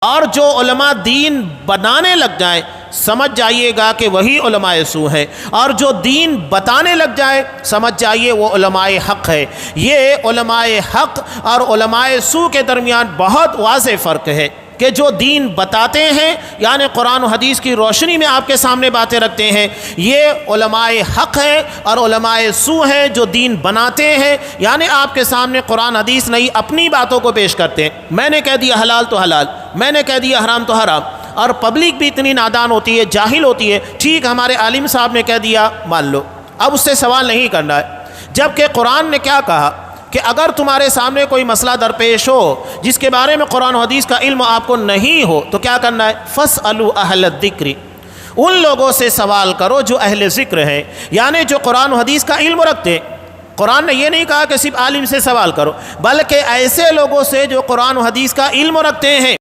और जो उलमा दीन बनाने लग जाए समझ जाइएगा कि वही उलमाए सू है, और जो दीन बताने लग जाए समझ जाइए वो उलमाए हक़ है। ये उलमाए हक़ और उलमाए सू के दरमियान बहुत वाज़ेह फ़र्क है कि जो दीन बताते हैं यानी कुरान और हदीस की रोशनी में आपके सामने बातें रखते हैं, ये उलमाए हक़ है, और उलमाए सू हैं जो दीन बनाते हैं यानी आपके सामने कुरान हदीस नहीं अपनी बातों को पेश करते हैं। मैंने कह दिया हलाल तो हलाल, मैंने कह दिया हराम तो हराम, और पब्लिक भी इतनी नादान होती है, जाहिल होती है। ठीक, हमारे आलिम साहब ने कह दिया मान लो, अब उससे सवाल नहीं करना है। जबकि कुरान ने क्या कहा कि अगर तुम्हारे सामने कोई मसला दरपेश हो जिसके बारे में कुरान और हदीस का इल्म आपको नहीं हो तो क्या करना है? फस्अलू अहल ज़िक्र, उन लोगों से सवाल करो जो अहले ज़िक्र हैं, यानी जो कुरान और हदीस का इल्म रखते हैं। कुरान ने यह नहीं कहा कि सिर्फ आलिम से सवाल करो, बल्कि ऐसे लोगों से जो कुरान और हदीस का इल्म रखते हैं।